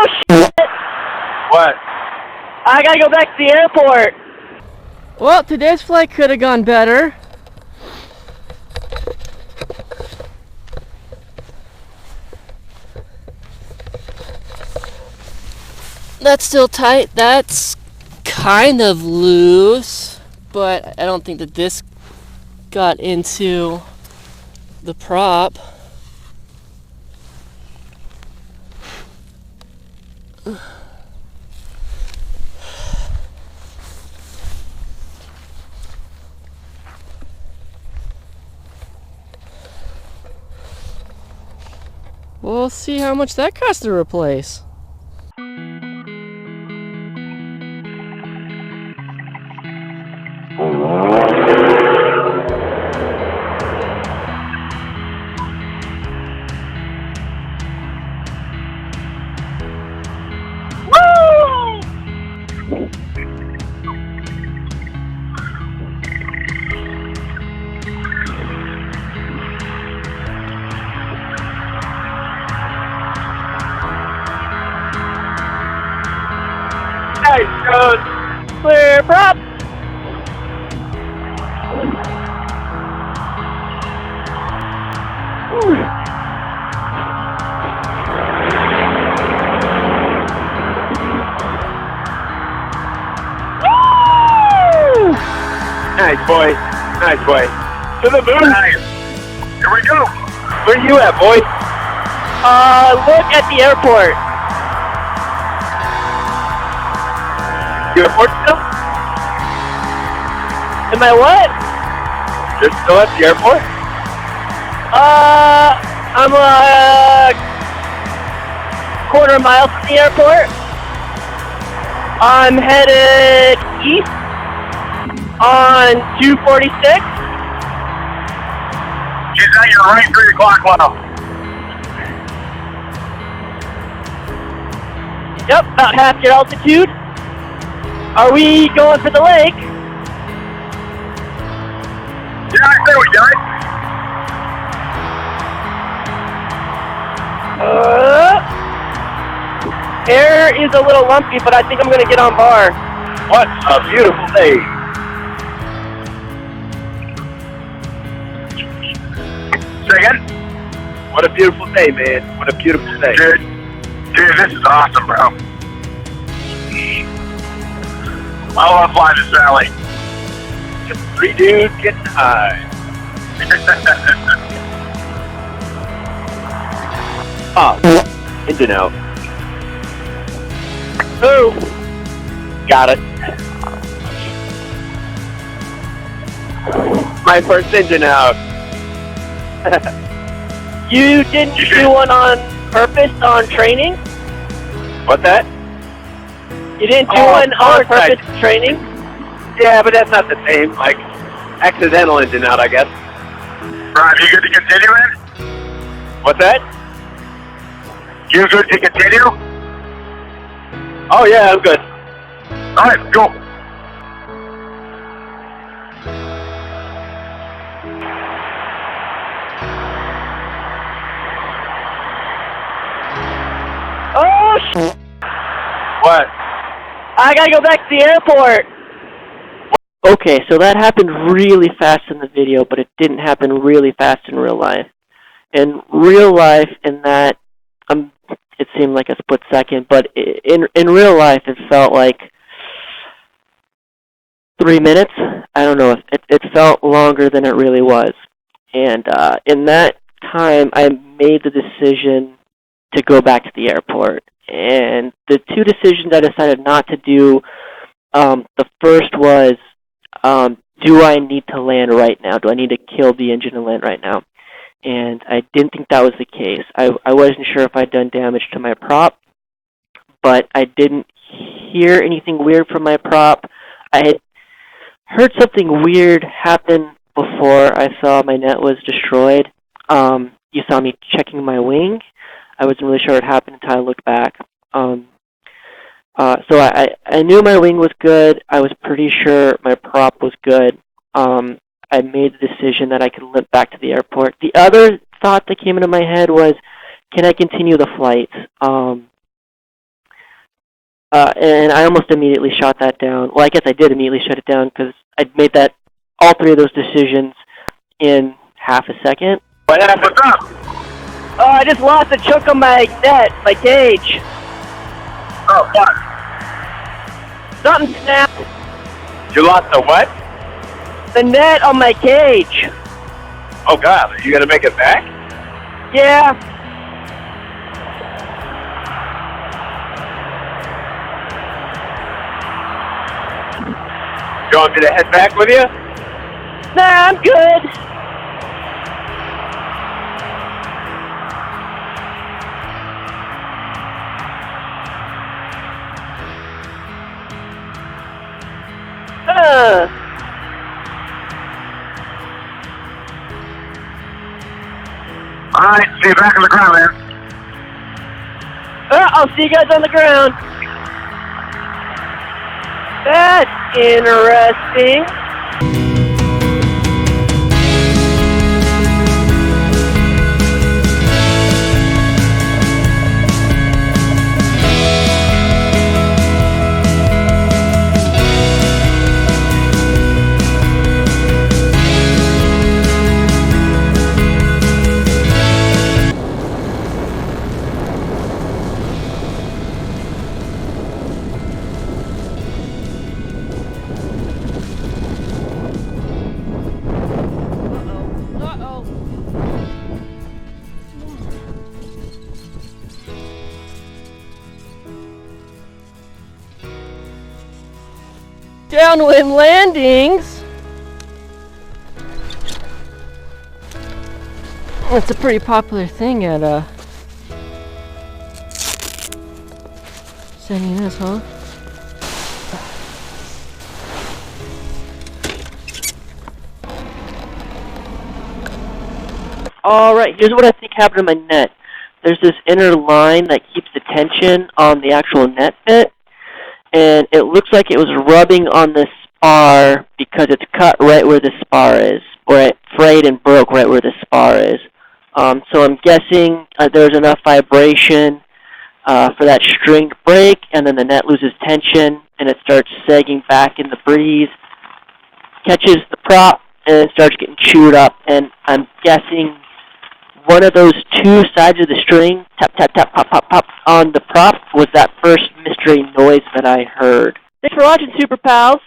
Oh, shit! What? I gotta go back to the airport. Well, today's flight could have gone better. That's still tight. That's kind of loose, but I don't think that this got into the prop. We'll see how much that costs to replace. Nice, Jones. Clear prop. Nice, boy. Nice, boy. To the moon. Nice. Here we go. Where you at, boy? Look at the airport. You at Fort still? Am I what? You're still at the airport? I'm a quarter mile from the airport. I'm headed east on 246. She's at your right 3 o'clock level. Yep, about half your altitude. Are we going for the lake? Yeah, I say we got it. Air is a little lumpy, but I think I'm going to get on bar. What a beautiful day. Say again? What a beautiful day, man. What a beautiful day. Dude, this is awesome, bro. I love flying this valley. Just 3 dudes getting high. Oh, engine out. Who? Got it. My first engine out. You didn't do one on purpose on training? What's that? You didn't do one on purpose training? Yeah, but that's not the same. Like, accidental engine out, I guess. Rob, you good to continue in? What's that? You good to continue? Oh, yeah, I'm good. All right, go. Oh, shit. What? I gotta go back to the airport. Okay, so that happened really fast in the video, but it didn't happen really fast in real life. In real life, in that, it seemed like a split second, but in real life, it felt like 3 minutes. I don't know, it felt longer than it really was. And in that time, I made the decision to go back to the airport. And the 2 decisions I decided not to do, the first was, do I need to land right now? Do I need to kill the engine and land right now? And I didn't think that was the case. I wasn't sure if I'd done damage to my prop, but I didn't hear anything weird from my prop. I had heard something weird happen before I saw my net was destroyed. You saw me checking my wing. I wasn't really sure what happened until I looked back. So I knew my wing was good. I was pretty sure my prop was good. I made the decision that I could limp back to the airport. The other thought that came into my head was, can I continue the flight? and I almost immediately shot that down. Well, I guess I did immediately shut it down because I'd made all three of those decisions in half a second. What happened? What's up? Oh, I just lost a chunk of my net, my cage. Oh, what? Something snapped. You lost the what? The net on my cage. Oh, God. Are you going to make it back? Yeah. You want me to head back with you? Nah, I'm good. All right, see you back on the ground, man. I'll see you guys on the ground. That's interesting. Downwind landings. It's a pretty popular thing at Ynez, huh? Alright, here's what I think happened to my net. There's this inner line that keeps the tension on the actual net bit, and it looks like it was rubbing on the spar because it's cut right where the spar is, or it frayed and broke right where the spar is. So I'm guessing there's enough vibration for that string to break, and then the net loses tension, and it starts sagging back in the breeze, catches the prop, and starts getting chewed up. And I'm guessing one of those two sides of the string, tap, tap, tap, pop, pop, pop, on the prop was that first mystery noise that I heard. Thanks for watching, Super Pals.